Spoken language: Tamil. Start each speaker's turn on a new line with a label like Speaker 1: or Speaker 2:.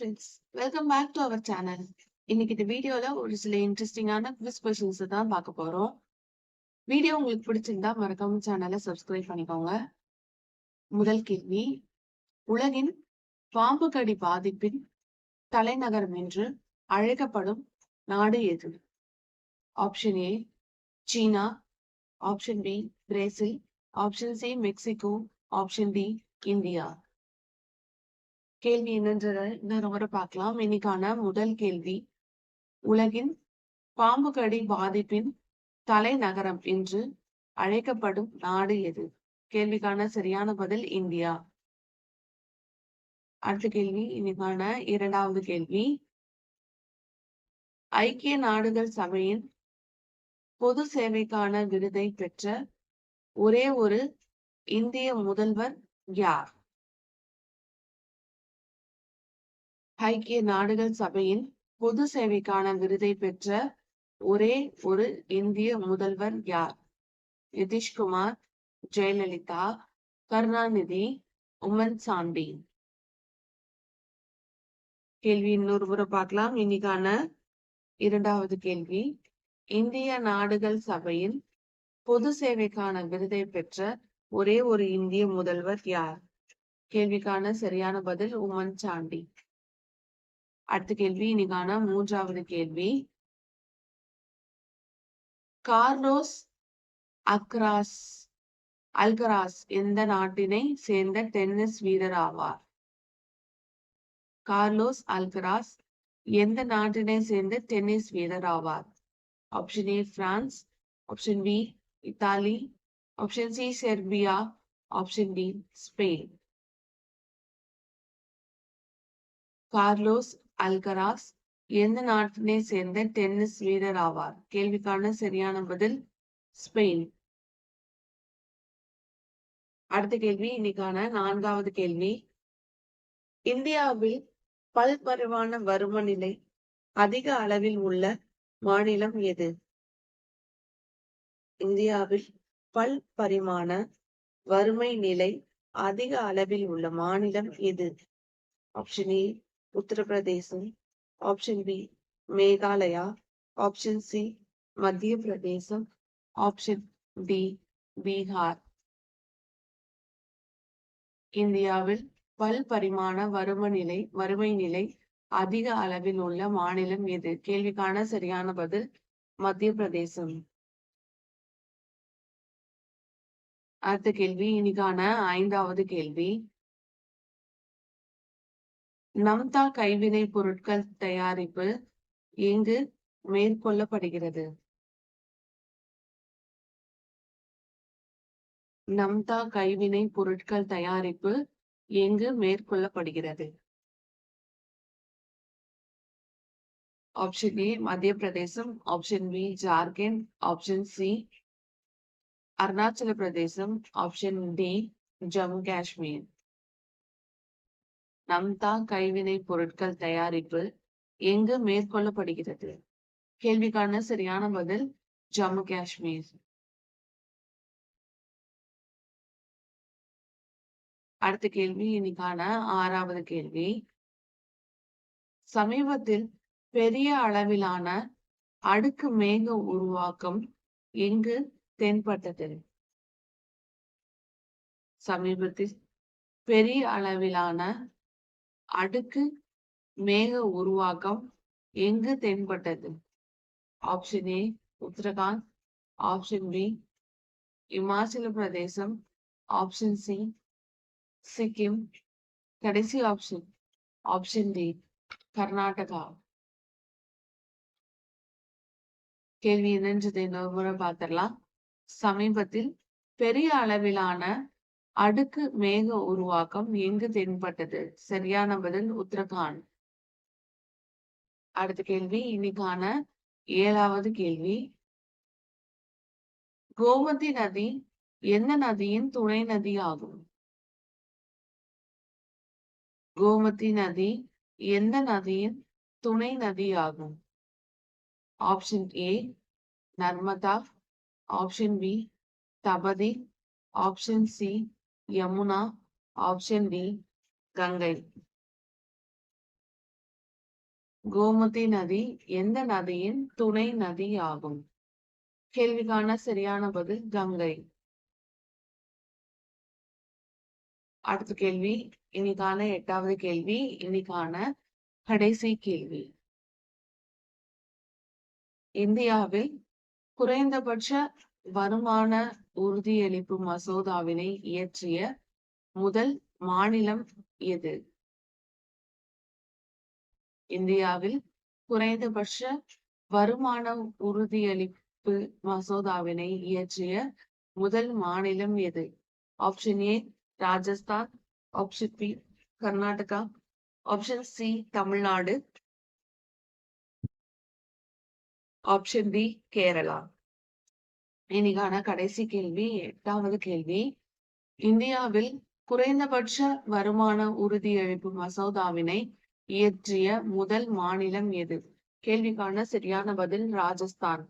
Speaker 1: Friends, welcome back to our channel. இன்னைக்கு இந்த வீடியோல ஒரு சில இன்ட்ரெஸ்டிங்கான குவிஸ் கொஸ்டின்ஸ் தான் பார்க்க போறோம். வீடியோ உங்களுக்கு பிடிச்சிருந்தா மறக்காம சேனலை சப்ஸ்கிரைப் பண்ணிக்கோங்க. முதல் கேள்வி, உலகின் பாம்பு கடி பாதிப்பின் தலைநகரம் என்று அழைக்கப்படும் நாடு எது? Option A China, option B Brazil, option C Mexico, option D India. கேள்வி என்னன்றதை இன்னொரு பார்க்கலாம். இன்னைக்கான முதல் கேள்வி, உலகின் பாம்பு கடி பாதிப்பின் தலைநகரம் என்று அழைக்கப்படும் நாடு எது? கேள்விக்கான சரியான பதில் இந்தியா. அடுத்த கேள்வி, இன்னைக்கான இரண்டாவது கேள்வி, ஐக்கிய நாடுகள் சபையின் பொது சேவைக்கான விருதை பெற்ற ஒரே ஒரு இந்திய முதல்வர் யார்? ஐக்கிய நாடுகள் சபையின் பொது சேவைக்கான விருதை பெற்ற ஒரே ஒரு இந்திய முதல்வர் யார்? நிதிஷ்குமார், ஜெயலலிதா, கருணாநிதி, உம்மன் சாண்டி. கேள்வி இன்னொரு முறை பார்க்கலாம். இன்னைக்கான இரண்டாவது கேள்வி, இந்திய நாடுகள் சபையின் பொது சேவைக்கான விருதை பெற்ற ஒரே ஒரு இந்திய முதல்வர் யார்? கேள்விக்கான சரியான பதில் உம்மன் சாண்டி. அடுத்த கேள்வி, இன்னைக்கான மூன்றாவது கேள்வி, கார்லோஸ் அல்கராஸ் எந்த நாட்டினை சேர்ந்த டென்னிஸ் வீரர் ஆவார்? கார்லோஸ் அல்கராஸ் எந்த நாட்டினை சேர்ந்த டென்னிஸ் வீரர் ஆவார்? Option A France, option B Italy, option C Serbia, option D Spain. Carlos Alcaraz எந்த நாட்டினை சேர்ந்த டென்னிஸ் வீரர் ஆவார்? கேள்விக்கான சரியான பதில் ஸ்பெயின். அடுத்த கேள்வி, இன்னைக்கான நான்காவது கேள்வி, இந்தியாவில் பல்பரிமாண வறுமை நிலை அதிக அளவில் உள்ள மாநிலம் எது? இந்தியாவில் பல்பரிமாண வறுமை நிலை அதிக அளவில் உள்ள மாநிலம் எது? Option A Uttar Pradesh, option B Meghalaya, option C Madhya Pradesh, option D Bihar. இந்தியாவில் பல்பரிமாண வறுமை நிலை அதிக அளவில் உள்ள மாநிலம் எது? கேள்விக்கான சரியான பதில் மத்திய பிரதேசம். அடுத்த கேள்வி, இன்னைக்கான ஐந்தாவது கேள்வி, நம்தா கைவினை பொருட்கள் தயாரிப்பு எங்கு மேற்கொள்ளப்படுகிறது? நம்தா கைவினை பொருட்கள் தயாரிப்பு எங்கு மேற்கொள்ளப்படுகிறது? Option A Madhya Pradesh, option B Jharkhand, option C Arunachal Pradesh, option D Jammu Kashmir. Namda கைவினை பொருட்கள் தயாரிப்பு எங்கு மேற்கொள்ளப்படுகிறது? கேள்விக்கான சரியான பதில் ஜம்மு காஷ்மீர். அடுத்த கேள்வி, இன்னைக்கான ஆறாவது கேள்வி, சமீபத்தில் பெரிய அளவிலான அடுக்கு மேக உருவாக்கம் எங்கு தென்பட்டது? சமீபத்தில் பெரிய அளவிலான அடுக்கு மேக உருவாக்கம் எங்கு தென்பட்டது? Option A Uttarakhand, option B Himachal Pradesh, option C Sikkim, கடைசி ஆப்ஷன் ஆப்ஷன் டி கர்நாடகா. கேள்வி என்னன்றதை இன்னொரு முறை பார்த்திடலாம். சமீபத்தில் பெரிய அளவிலான அடுக்கு மேக உருவாக்கம் எங்கு தென்பட்டது? சரியான பதில் உத்தரகாண்ட். அடுத்த கேள்வி, இன்னைக்கான ஏழாவது கேள்வி, கோமதி நதி எந்த நதியின் துணை நதி ஆகும்? கோமதி நதி எந்த நதியின் துணை நதி ஆகும்? Option A Narmada, option B Tapti, option C Yamuna, option D Ganga. Gomti நதி எந்த நதியின் துணை நதி ஆகும்? கேள்விக்கான சரியான பதில் கங்கை. அடுத்த கேள்வி, இன்னைக்கான 8வது கேள்வி, இன்னைக்கான கடைசி கேள்வி. இந்தியாவில் குறைந்தபட்ச வருமான உறுதியளிப்பு மசோதாவினை இயற்றிய முதல் மாநிலம் எது? இந்தியாவில் குறைந்தபட்ச வருமான உறுதியளிப்பு மசோதாவினை இயற்றிய முதல் மாநிலம் எது? Option A Rajasthan, option B Karnataka, option C Tamil Nadu, option D Kerala. இன்னைக்கான கடைசி கேள்வி, 8வது கேள்வி. இந்தியாவில் குறைந்தபட்ச வருமான உறுதியளிப்பு மசோதாவினை இயற்றிய முதல் மாநிலம் எது? கேள்விக்கான சரியான பதில் ராஜஸ்தான்.